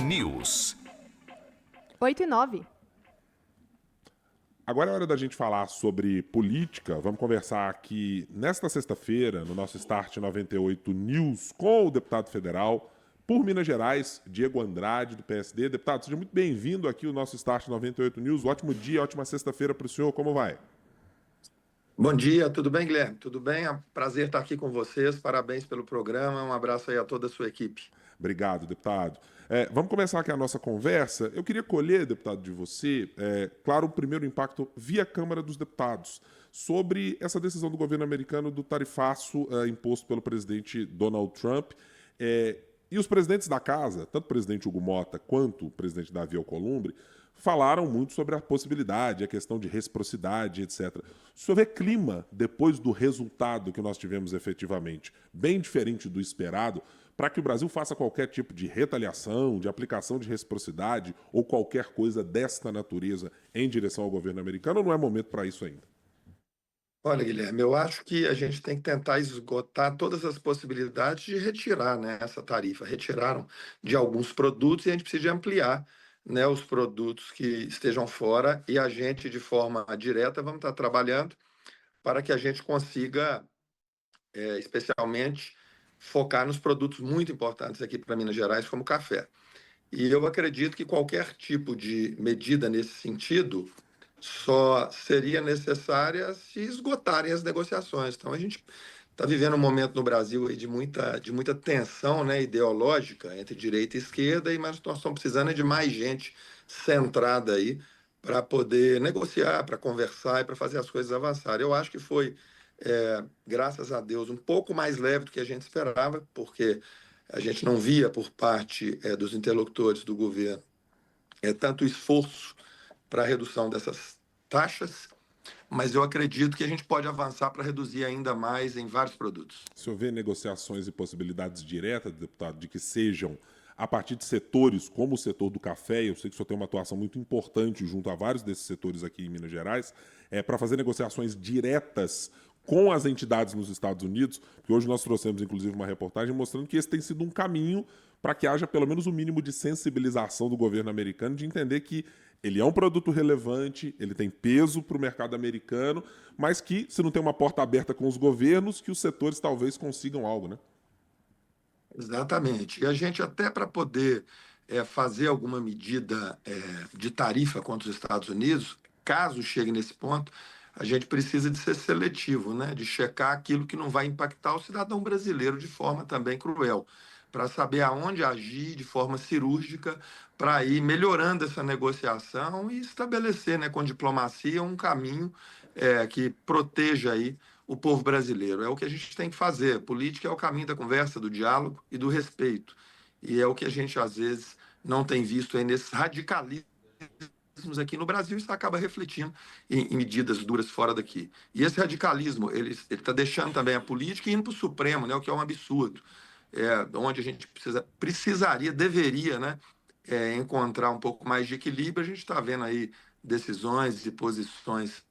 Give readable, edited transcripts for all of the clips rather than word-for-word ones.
News. 8h09. Agora é hora da gente falar sobre política. Vamos conversar aqui nesta sexta-feira, no nosso Start 98 News, com o deputado federal por Minas Gerais, Diego Andrade, do PSD. Deputado, seja muito bem-vindo aqui ao nosso Start 98 News. Ótimo dia, ótima sexta-feira para o senhor. Como vai? Bom dia, tudo bem, Guilherme? Tudo bem? É um prazer estar aqui com vocês. Parabéns pelo programa. Um abraço aí a toda a sua equipe. Obrigado, deputado. Vamos começar aqui a nossa conversa. Eu queria colher, deputado, de você, claro, o primeiro impacto via Câmara dos Deputados sobre essa decisão do governo americano do tarifaço imposto pelo presidente Donald Trump. E os presidentes da casa, tanto o presidente Hugo Mota quanto o presidente Davi Alcolumbre, falaram muito sobre a possibilidade, a questão de reciprocidade, etc. O senhor vê clima, depois do resultado que nós tivemos efetivamente, bem diferente do esperado, para que o Brasil faça qualquer tipo de retaliação, de aplicação de reciprocidade ou qualquer coisa desta natureza em direção ao governo americano, ou não é momento para isso ainda? Olha, Guilherme, eu acho que a gente tem que tentar esgotar todas as possibilidades de retirar, né, essa tarifa. Retiraram de alguns produtos e a gente precisa de ampliar, né, os produtos que estejam fora e a gente, de forma direta, vamos estar trabalhando para que a gente consiga, especialmente, focar nos produtos muito importantes aqui para Minas Gerais, como o café. E eu acredito que qualquer tipo de medida nesse sentido só seria necessária se esgotarem as negociações. Então, a gente está vivendo um momento no Brasil aí de muita tensão, né, ideológica entre direita e esquerda, mas nós estamos precisando de mais gente centrada aí para poder negociar, para conversar e para fazer as coisas avançarem. Eu acho que foi, graças a Deus, um pouco mais leve do que a gente esperava, porque a gente não via por parte dos interlocutores do governo tanto esforço para a redução dessas taxas, mas eu acredito que a gente pode avançar para reduzir ainda mais em vários produtos. O senhor vê negociações e possibilidades diretas, deputado, de que sejam a partir de setores como o setor do café, eu sei que o senhor tem uma atuação muito importante junto a vários desses setores aqui em Minas Gerais, para fazer negociações diretas com as entidades nos Estados Unidos, porque hoje nós trouxemos, inclusive, uma reportagem mostrando que esse tem sido um caminho para que haja pelo menos o mínimo de sensibilização do governo americano, de entender que ele é um produto relevante, ele tem peso para o mercado americano, mas que, se não tem uma porta aberta com os governos, que os setores talvez consigam algo, né? Exatamente. E a gente, até para poder fazer alguma medida de tarifa contra os Estados Unidos, caso chegue nesse ponto, a gente precisa de ser seletivo, né? De checar aquilo que não vai impactar o cidadão brasileiro de forma também cruel, para saber aonde agir de forma cirúrgica, para ir melhorando essa negociação e estabelecer, né, com diplomacia um caminho que proteja aí o povo brasileiro. É o que a gente tem que fazer. Política é o caminho da conversa, do diálogo e do respeito. E é o que a gente, às vezes, não tem visto aí nesses radicalismos aqui no Brasil, isso acaba refletindo em medidas duras fora daqui. E esse radicalismo, ele está deixando também a política e indo para o Supremo, né, o que é um absurdo. Onde a gente precisaria, deveria, né, encontrar um pouco mais de equilíbrio. A gente está vendo aí decisões e posições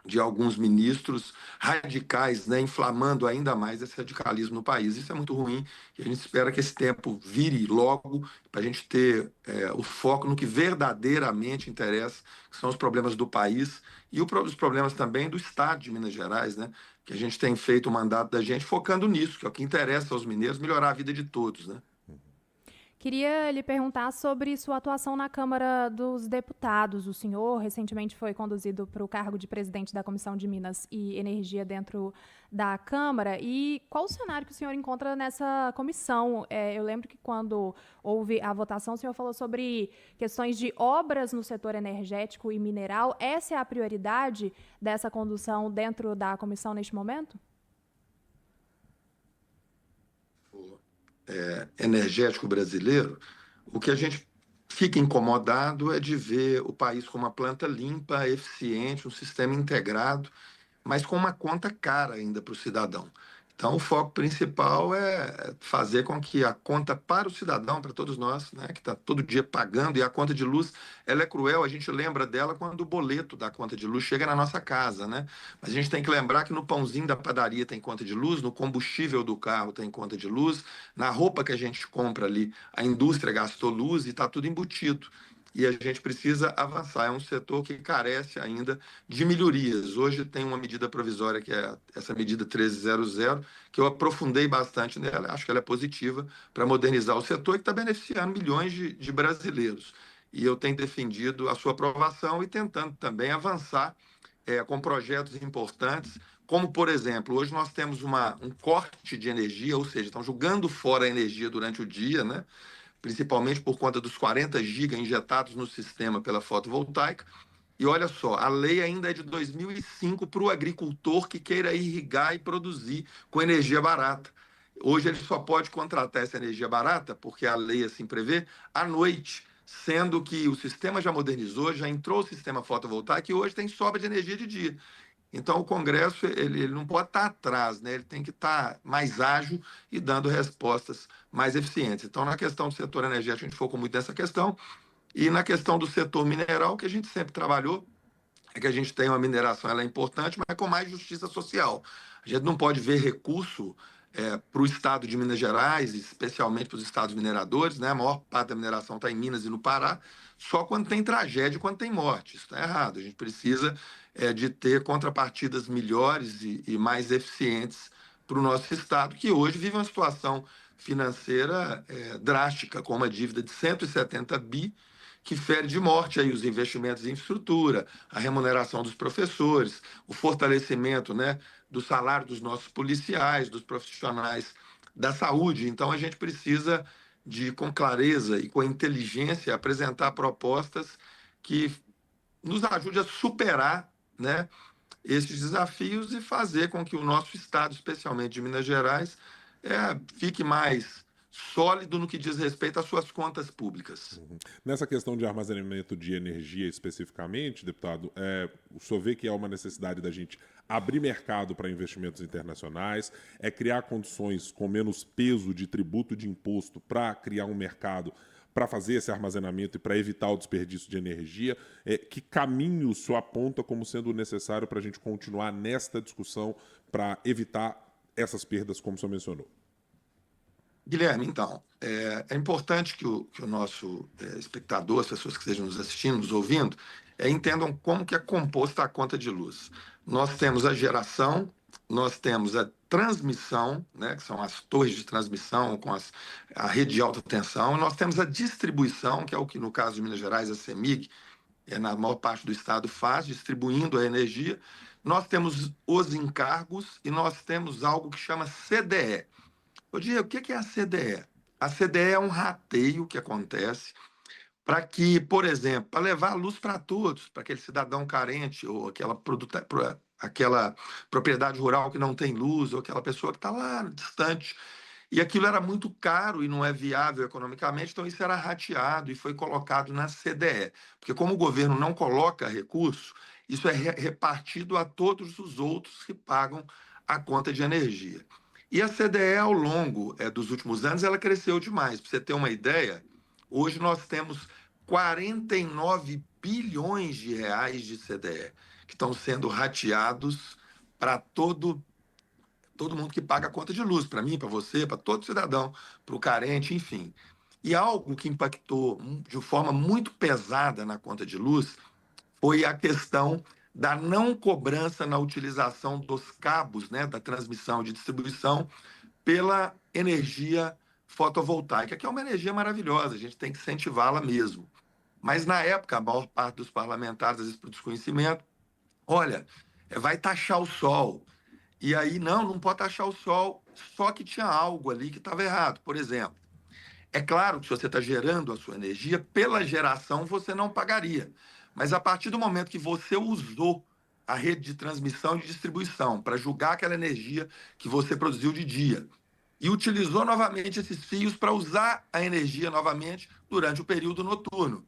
de alguns ministros radicais, né, inflamando ainda mais esse radicalismo no país. Isso é muito ruim e a gente espera que esse tempo vire logo para a gente ter o foco no que verdadeiramente interessa, que são os problemas do país e os problemas também do Estado de Minas Gerais, né, que a gente tem feito o mandato da gente focando nisso, que é o que interessa aos mineiros, melhorar a vida de todos, né? Queria lhe perguntar sobre sua atuação na Câmara dos Deputados. O senhor recentemente foi conduzido para o cargo de presidente da Comissão de Minas e Energia dentro da Câmara. E qual o cenário que o senhor encontra nessa comissão? Eu lembro que quando houve a votação, o senhor falou sobre questões de obras no setor energético e mineral. Essa é a prioridade dessa condução dentro da comissão neste momento? Energético brasileiro, o que a gente fica incomodado é de ver o país com uma planta limpa, eficiente, um sistema integrado, mas com uma conta cara ainda para o cidadão. Então, o foco principal é fazer com que a conta para o cidadão, para todos nós, né, que está todo dia pagando, e a conta de luz, ela é cruel, a gente lembra dela quando o boleto da conta de luz chega na nossa casa, né? Mas a gente tem que lembrar que no pãozinho da padaria tem conta de luz, no combustível do carro tem conta de luz, na roupa que a gente compra ali, a indústria gastou luz e está tudo embutido. E a gente precisa avançar. É um setor que carece ainda de melhorias. Hoje tem uma medida provisória, que é essa medida 1300, que eu aprofundei bastante nela. Acho que ela é positiva para modernizar o setor e que está beneficiando milhões de brasileiros. E eu tenho defendido a sua aprovação e tentando também avançar com projetos importantes, como, por exemplo, hoje nós temos um corte de energia, ou seja, estão jogando fora a energia durante o dia, né? Principalmente por conta dos 40 gigas injetados no sistema pela fotovoltaica. E olha só, a lei ainda é de 2005 para o agricultor que queira irrigar e produzir com energia barata. Hoje ele só pode contratar essa energia barata, porque a lei assim prevê, à noite, sendo que o sistema já modernizou, já entrou o sistema fotovoltaico e hoje tem sobra de energia de dia. Então, o Congresso ele não pode estar atrás, né? Ele tem que estar mais ágil e dando respostas mais eficientes. Então, na questão do setor energético, a gente focou muito nessa questão. E na questão do setor mineral, que a gente sempre trabalhou, é que a gente tem uma mineração, ela é importante, mas com mais justiça social. A gente não pode ver recurso para o estado de Minas Gerais, especialmente para os estados mineradores, né? A maior parte da mineração está em Minas e no Pará, só quando tem tragédia, quando tem morte. Isso está errado. A gente precisa de ter contrapartidas melhores e mais eficientes para o nosso estado, que hoje vive uma situação financeira drástica, com uma dívida de 170 bi, que fere de morte aí os investimentos em infraestrutura, a remuneração dos professores, o fortalecimento, né, do salário dos nossos policiais, dos profissionais da saúde. Então, a gente precisa de, com clareza e com inteligência, apresentar propostas que nos ajude a superar, né, esses desafios e fazer com que o nosso Estado, especialmente de Minas Gerais, fique mais sólido no que diz respeito às suas contas públicas. Nessa questão de armazenamento de energia especificamente, deputado, o senhor vê que há uma necessidade da gente abrir mercado para investimentos internacionais, criar condições com menos peso de tributo de imposto para criar um mercado para fazer esse armazenamento e para evitar o desperdício de energia. Que caminho o senhor aponta como sendo necessário para a gente continuar nesta discussão para evitar essas perdas, como o senhor mencionou? Guilherme, então, é importante que o nosso espectador, as pessoas que estejam nos assistindo, nos ouvindo, entendam como que é composta a conta de luz. Nós temos a geração, nós temos a transmissão, né, que são as torres de transmissão com a rede de alta tensão, nós temos a distribuição, que é o que no caso de Minas Gerais, a CEMIG, na maior parte do estado faz, distribuindo a energia. Nós temos os encargos e nós temos algo que chama CDE. Ô, Diego, o que é a CDE? A CDE é um rateio que acontece para que, por exemplo, para levar a luz para todos, para aquele cidadão carente ou aquela propriedade rural que não tem luz, ou aquela pessoa que está lá distante. E aquilo era muito caro e não é viável economicamente, então isso era rateado e foi colocado na CDE. Porque como o governo não coloca recurso, isso é repartido a todos os outros que pagam a conta de energia. E a CDE, ao longo dos últimos anos, ela cresceu demais. Para você ter uma ideia, hoje nós temos 49 bilhões de reais de CDE que estão sendo rateados para todo mundo que paga a conta de luz, para mim, para você, para todo cidadão, para o carente, enfim. E algo que impactou de forma muito pesada na conta de luz foi a questão da não cobrança na utilização dos cabos, né, da transmissão de distribuição pela energia fotovoltaica, que é uma energia maravilhosa, a gente tem que incentivá-la mesmo. Mas, na época, a maior parte dos parlamentares, às vezes por desconhecimento, olha, vai taxar o sol. E aí, não pode taxar o sol, só que tinha algo ali que estava errado. Por exemplo, é claro que se você está gerando a sua energia, pela geração você não pagaria. Mas a partir do momento que você usou a rede de transmissão e de distribuição para julgar aquela energia que você produziu de dia e utilizou novamente esses fios para usar a energia novamente durante o período noturno,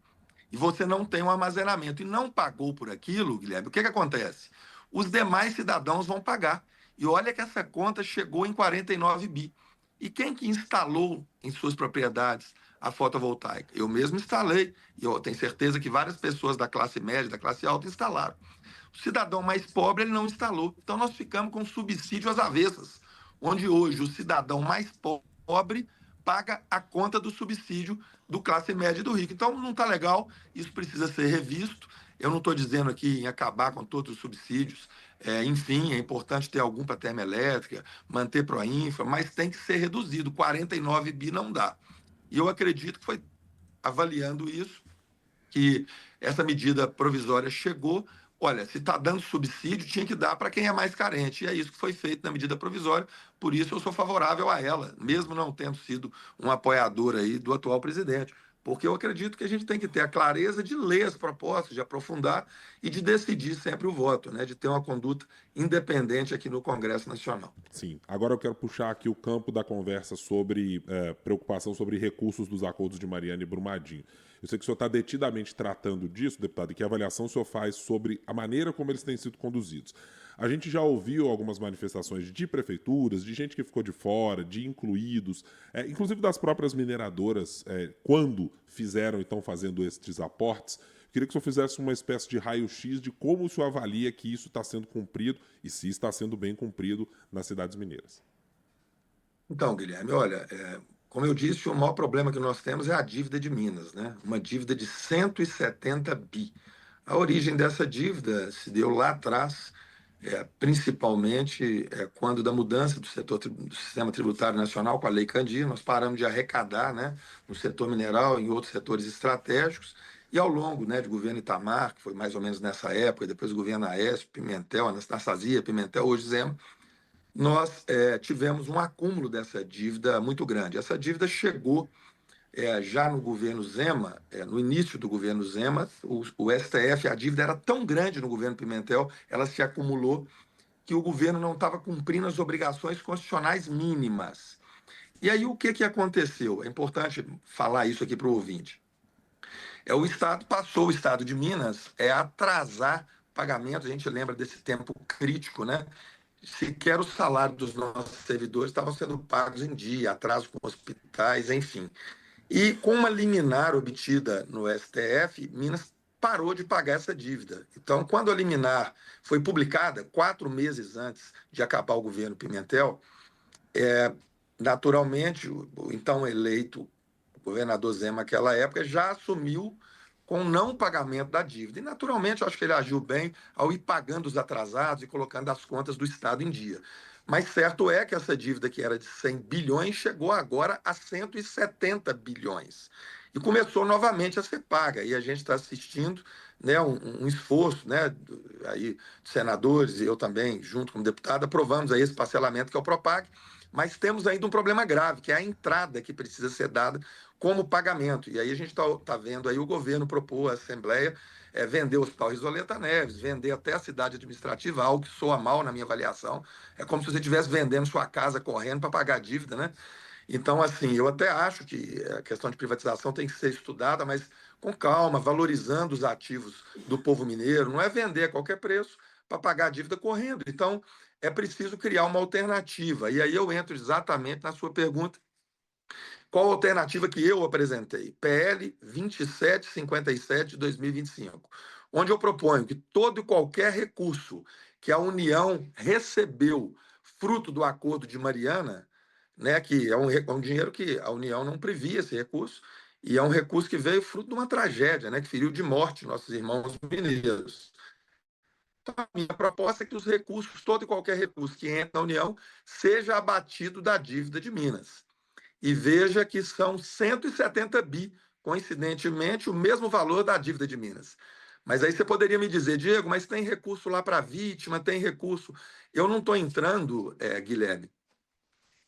e você não tem um armazenamento e não pagou por aquilo, Guilherme, o que acontece? Os demais cidadãos vão pagar. E olha que essa conta chegou em 49 bi. E quem que instalou em suas propriedades a fotovoltaica? Eu mesmo instalei, e eu tenho certeza que várias pessoas da classe média, da classe alta instalaram. O cidadão mais pobre ele não instalou. Então nós ficamos com subsídio às avessas, onde hoje o cidadão mais pobre paga a conta do subsídio do classe média e do rico. Então não está legal, isso precisa ser revisto. Eu não estou dizendo aqui em acabar com todos os subsídios. Enfim, é importante ter algum para termoelétrica, manter Proinfa, mas tem que ser reduzido. 49 bi não dá. E eu acredito que foi avaliando isso, que essa medida provisória chegou. Olha, se está dando subsídio, tinha que dar para quem é mais carente. E é isso que foi feito na medida provisória. Por isso eu sou favorável a ela, mesmo não tendo sido um apoiador aí do atual presidente. Porque eu acredito que a gente tem que ter a clareza de ler as propostas, de aprofundar e de decidir sempre o voto, né? De ter uma conduta independente aqui no Congresso Nacional. Sim. Agora eu quero puxar aqui o campo da conversa sobre preocupação sobre recursos dos acordos de Mariana e Brumadinho. Eu sei que o senhor está detidamente tratando disso, deputado, e que avaliação o senhor faz sobre a maneira como eles têm sido conduzidos. A gente já ouviu algumas manifestações de prefeituras, de gente que ficou de fora, de incluídos, inclusive das próprias mineradoras, quando fizeram e estão fazendo estes aportes. Queria que o senhor fizesse uma espécie de raio-x de como o senhor avalia que isso está sendo cumprido e se está sendo bem cumprido nas cidades mineiras. Então, Guilherme, olha, como eu disse, o maior problema que nós temos é a dívida de Minas, né? Uma dívida de 170 bi. A origem dessa dívida se deu lá atrás, principalmente quando da mudança do sistema tributário nacional com a Lei Candir, nós paramos de arrecadar, né, no setor mineral e em outros setores estratégicos, e ao longo, né, de governo Itamar, que foi mais ou menos nessa época, e depois o governo Aécio, Pimentel, Anastasia, Pimentel, hoje Zema, nós tivemos um acúmulo dessa dívida muito grande. Essa dívida chegou já no governo Zema, no início do governo Zema, o STF, a dívida era tão grande no governo Pimentel, ela se acumulou, que o governo não estava cumprindo as obrigações constitucionais mínimas. E aí o que aconteceu? É importante falar isso aqui para o ouvinte. O Estado passou, o Estado de Minas, a atrasar pagamentos, a gente lembra desse tempo crítico, né? Sequer o salário dos nossos servidores estavam sendo pagos em dia, atraso com hospitais, enfim. E com uma liminar obtida no STF, Minas parou de pagar essa dívida. Então, quando a liminar foi publicada, 4 meses antes de acabar o governo Pimentel, naturalmente, o então eleito governador Zema, naquela época, já assumiu com o não pagamento da dívida. E, naturalmente, eu acho que ele agiu bem ao ir pagando os atrasados e colocando as contas do Estado em dia. Mas certo é que essa dívida, que era de 100 bilhões, chegou agora a 170 bilhões. E começou novamente a ser paga. E a gente está assistindo, né, um esforço, né, aí, de senadores, e eu também, junto como deputado, aprovamos aí esse parcelamento que é o Propag, mas temos ainda um problema grave, que é a entrada que precisa ser dada como pagamento. E aí a gente está vendo aí o governo propor à Assembleia vender o Hospital Risoleta Neves, vender até a cidade administrativa, algo que soa mal na minha avaliação. É como se você estivesse vendendo sua casa correndo para pagar a dívida, né? Então, assim, eu até acho que a questão de privatização tem que ser estudada, mas com calma, valorizando os ativos do povo mineiro, não é vender a qualquer preço para pagar a dívida correndo. Então, é preciso criar uma alternativa. E aí eu entro exatamente na sua pergunta. Qual a alternativa que eu apresentei? PL 2757 de 2025, onde eu proponho que todo e qualquer recurso que a União recebeu fruto do Acordo de Mariana, né, que é um dinheiro que a União não previa esse recurso, e é um recurso que veio fruto de uma tragédia, né, que feriu de morte nossos irmãos mineiros. Então, a minha proposta é que os recursos, todo e qualquer recurso que entre na União, seja abatido da dívida de Minas. E veja que são 170 bi, coincidentemente, o mesmo valor da dívida de Minas. Mas aí você poderia me dizer, Diego, mas tem recurso lá para a vítima, tem recurso. Eu não estou entrando, Guilherme,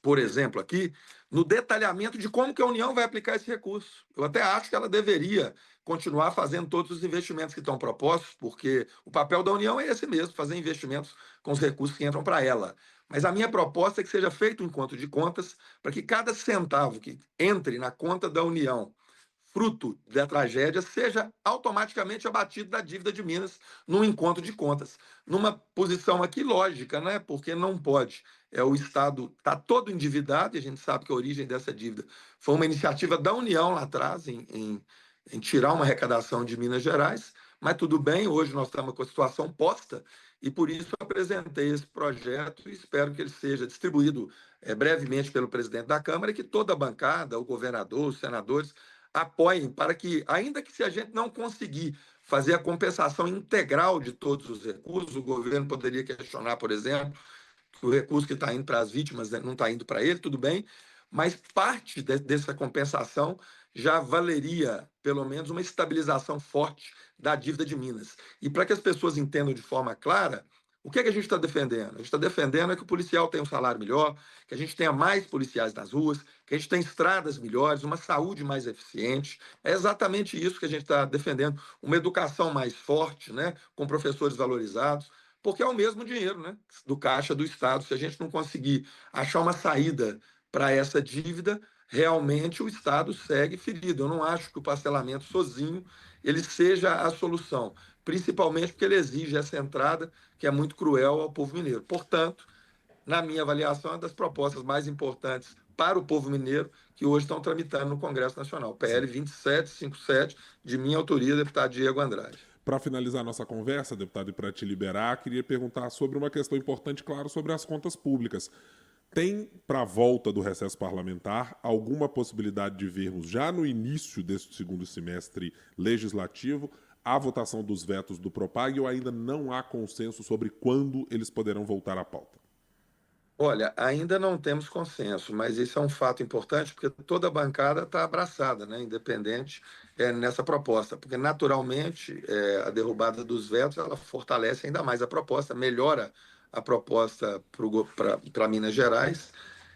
por exemplo, aqui, no detalhamento de como que a União vai aplicar esse recurso. Eu até acho que ela deveria continuar fazendo todos os investimentos que estão propostos, porque o papel da União é esse mesmo, fazer investimentos com os recursos que entram para ela. Mas a minha proposta é que seja feito um encontro de contas para que cada centavo que entre na conta da União fruto da tragédia, seja automaticamente abatido da dívida de Minas num encontro de contas. Numa posição aqui lógica, né? Porque não pode. O Estado está todo endividado, e a gente sabe que a origem dessa dívida foi uma iniciativa da União lá atrás, em tirar uma arrecadação de Minas Gerais, mas tudo bem, hoje nós estamos com a situação posta, e por isso apresentei esse projeto e espero que ele seja distribuído brevemente pelo presidente da Câmara e que toda a bancada, o governador, os senadores, apoiem para que, ainda que se a gente não conseguir fazer a compensação integral de todos os recursos, o governo poderia questionar, por exemplo, que o recurso que está indo para as vítimas não está indo para ele, tudo bem, mas parte dessa compensação já valeria, pelo menos, uma estabilização forte da dívida de Minas. E para que as pessoas entendam de forma clara, o que é que a gente está defendendo? A gente está defendendo é que o policial tenha um salário melhor, que a gente tenha mais policiais nas ruas, que a gente tenha estradas melhores, uma saúde mais eficiente. É exatamente isso que a gente está defendendo. Uma educação mais forte, né, com professores valorizados, porque é o mesmo dinheiro, né, do caixa do Estado. Se a gente não conseguir achar uma saída para essa dívida, realmente o Estado segue ferido. Eu não acho que o parcelamento sozinho ele seja a solução, principalmente porque ele exige essa entrada que é muito cruel ao povo mineiro. Portanto, na minha avaliação, é uma das propostas mais importantes para o povo mineiro que hoje estão tramitando no Congresso Nacional. PL 2757, de minha autoria, deputado Diego Andrade. Para finalizar nossa conversa, deputado, e para te liberar, queria perguntar sobre uma questão importante, claro, sobre as contas públicas. Tem, para a volta do recesso parlamentar, alguma possibilidade de vermos, já no início deste segundo semestre legislativo, a votação dos vetos do Propag, ou ainda não há consenso sobre quando eles poderão voltar à pauta? Olha, ainda não temos consenso, mas isso é um fato importante porque toda a bancada está abraçada, né, independente, nessa proposta, porque naturalmente a derrubada dos vetos ela fortalece ainda mais a proposta, melhora a proposta para Minas Gerais,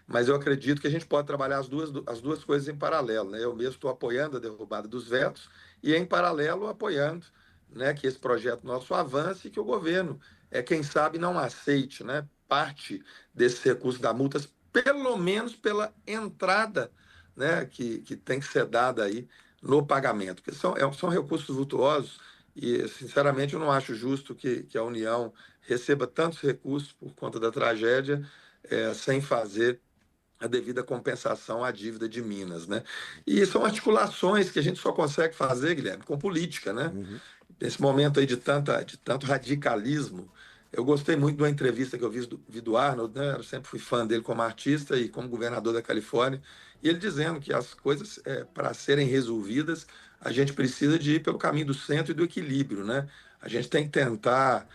mas eu acredito que a gente pode trabalhar as duas coisas em paralelo, né? Eu mesmo estou apoiando a derrubada dos vetos e, em paralelo, apoiando, né, que esse projeto nosso avance e que o governo, quem sabe, não aceite, né, parte desses recursos da multas, pelo menos pela entrada, né, que tem que ser dada aí no pagamento, porque são recursos vultuosos e, sinceramente, eu não acho justo que a União receba tantos recursos por conta da tragédia sem fazer a devida compensação à dívida de Minas, né? E são articulações que a gente só consegue fazer, Guilherme, com política, né? Uhum. Nesse momento aí de tanto radicalismo, eu gostei muito de uma entrevista que eu vi do Arnold, né? Eu sempre fui fã dele como artista e como governador da Califórnia, e ele dizendo que as coisas, para serem resolvidas, a gente precisa de ir pelo caminho do centro e do equilíbrio, né? A gente tem que tentar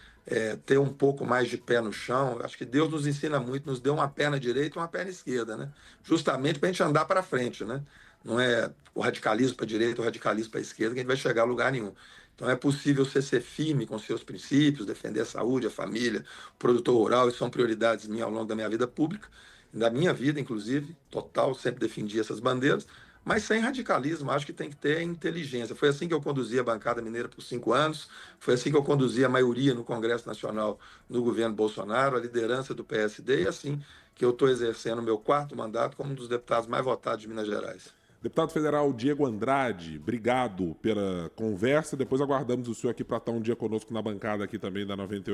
ter um pouco mais de pé no chão. Acho que Deus nos ensina muito, nos deu uma perna direita e uma perna esquerda, né? Justamente para a gente andar para frente, né? Não é o radicalismo para a direita, o radicalismo para a esquerda, que a gente vai chegar a lugar nenhum. Então é possível você ser firme com seus princípios, defender a saúde, a família, o produtor rural, isso são prioridades minhas ao longo da minha vida pública, da minha vida, inclusive, total, sempre defendi essas bandeiras, mas sem radicalismo, acho que tem que ter inteligência. Foi assim que eu conduzi a bancada mineira por 5 anos, foi assim que eu conduzi a maioria no Congresso Nacional no governo Bolsonaro, a liderança do PSD, e assim que eu estou exercendo o meu 4º mandato como um dos deputados mais votados de Minas Gerais. Deputado Federal Diego Andrade, obrigado pela conversa. Depois aguardamos o senhor aqui para estar um dia conosco na bancada aqui também da 98.